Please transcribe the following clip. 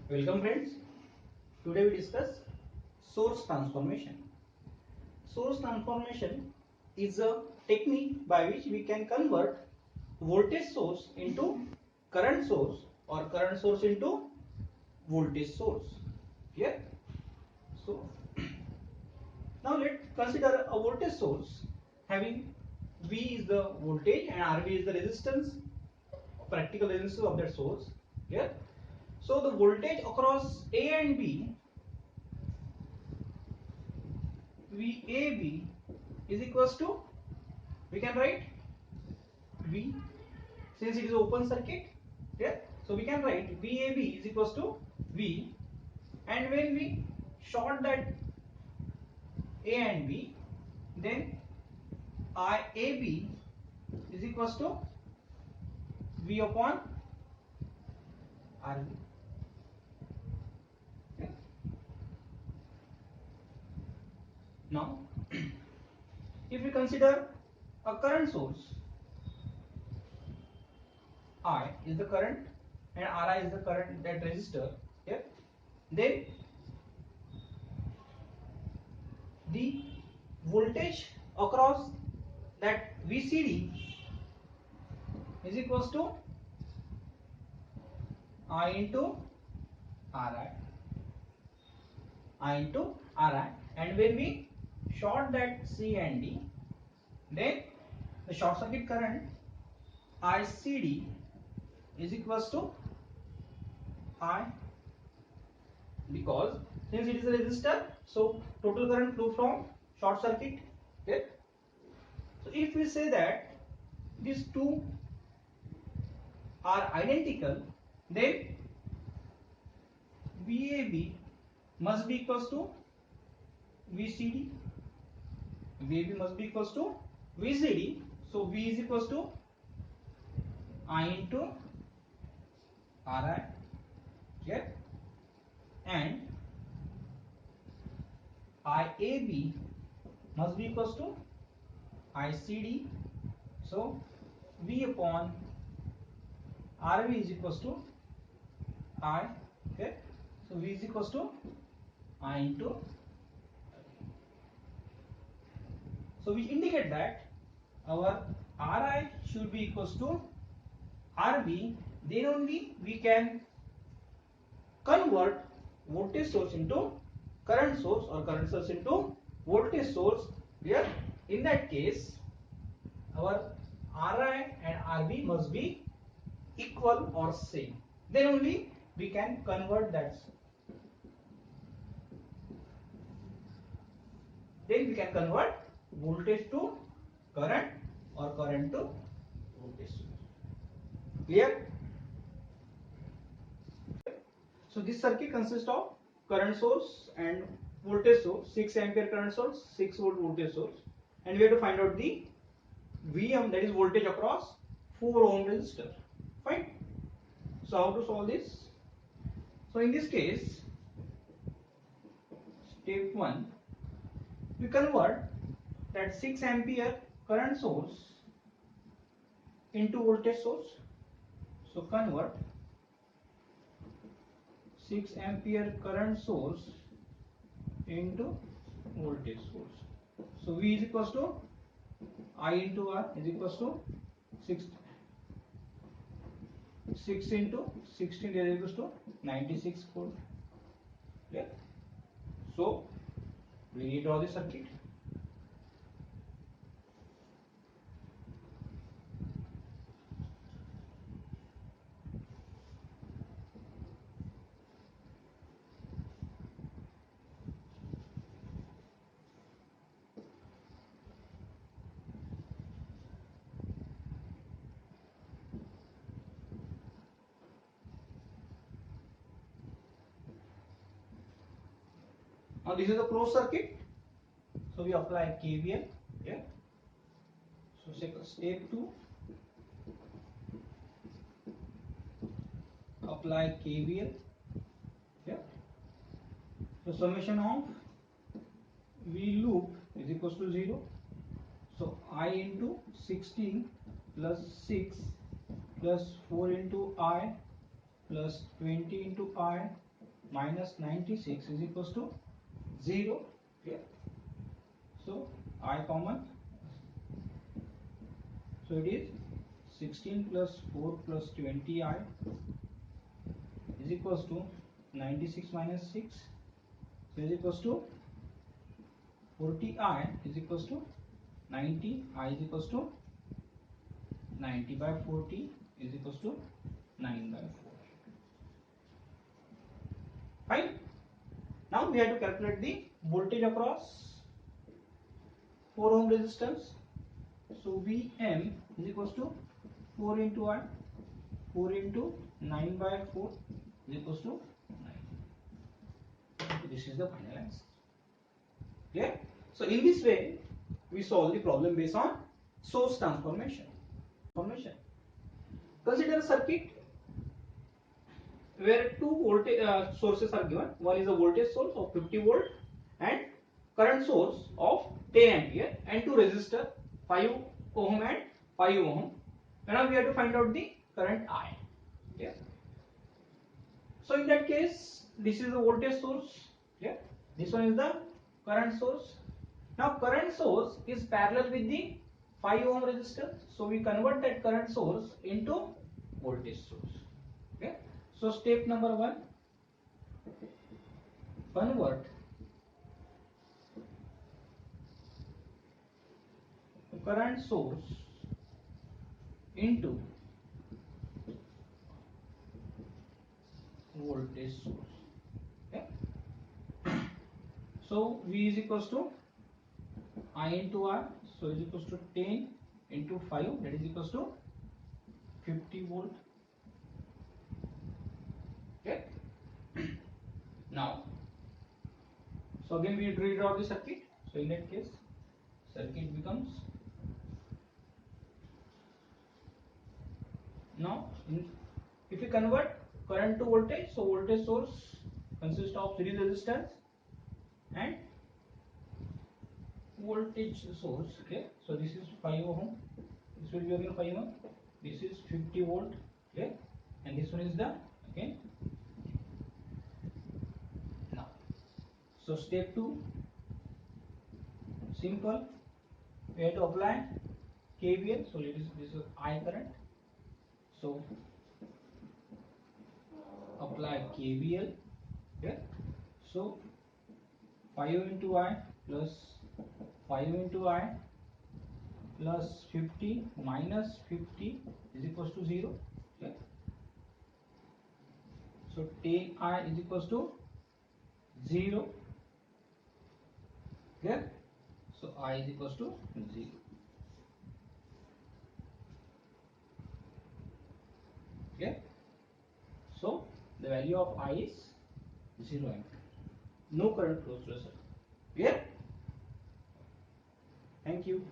Welcome friends. Today we discuss source transformation. Source transformation is a technique by which we can convert voltage source into current source or current source into voltage source. Here, so now let's consider a voltage source having V is the voltage and RV is the resistance, practical resistance of that source. Here, so the voltage across A and B, VAB is equals to, we can write V, since it is open circuit here, so we can write VAB is equals to V, and when we short that A and B, then IAB is equals to V upon RB. Okay. Now if we consider a current source, I is the current and Ri is the current, that resistor here, then the voltage across that VCD is equals to I into Ri, and when we short that C and D, then the short circuit current ICD is equals to I, because since it is a resistor, so total current flow from short circuit. Okay. So if we say that these two are identical, then VAB must be equals to VCD. VAB must be equals to VCD. So V is equals to I into Ri here, and IAB must be equals to ICD. So V upon RV is equals to I. Okay. So V is equals to I into. So we indicate that our Ri should be equals to RV, then only we can convert voltage source into current source or current source into voltage source. Here in that case our Ri and RV must be equal or same, then only we can convert that. Then we can convert voltage to current or current to voltage source. Clear? So this circuit consists of current source and voltage source, 6 ampere current source, 6 volt voltage source, and we have to find out the Vm, that is voltage across 4 ohm resistor. Fine. So how to solve this? So in this case, step 1, we convert that 6 ampere current source into voltage source. So convert 6 ampere current source into voltage source. So V is equals to I into R is equals to 6 into 16 is equals to 96 volt. Yeah. So we redraw the circuit. Now this is a closed circuit, so we apply KVL here. So step 2, apply KVL here. So summation of V loop is equals to 0. So I into 16 plus 6 plus 4 into I plus 20 into I minus 96 is equals to 0. Okay. So I common. So it is 16 plus 4 plus 20I is equals to 96 minus 6. So is equals to 40I is equals to 90. I is equals to 90 by 40 is equals to 9 by 4. Fine. Now we have to calculate the voltage across 4 ohm resistance. So Vm is equals to 4 into I, 4 into 9 by 4 is equals to 9. This is the final answer. Clear? So in this way we solve the problem based on source transformation. Consider a circuit where two voltage sources are given. One is a voltage source of 50 volt and current source of 10 ampere and two resistor 5 ohm and 5 ohm. And now we have to find out the current I. Okay. So in that case, this is the voltage source. Okay. This one is the current source. Now current source is parallel with the 5 ohm resistor. So we convert that current source into voltage source. Okay. So step number 1, convert current source into voltage source. Okay. So V is equals to I into R, so is equals to 10 into 5, that is equals to 50 volt. Okay. Now, so again we redraw the circuit. So in that case, circuit becomes, now if we convert current to voltage, so voltage source consists of series resistance and voltage source. Okay, so this is 5 ohm, this will be again 5 ohm, this is 50 volt. Okay, and this one is the again. Now, so step 2, simple, we have to apply KVL. So this is I current, so apply KVL. Okay, so 5 into I plus 5 into I plus 50 minus 50 is equals to 0. Okay. So 10I is equals to 0. Okay. So I is equals to 0. Okay. So the value of I is 0 ampere. No current flows through the circuit. Clear? Thank you.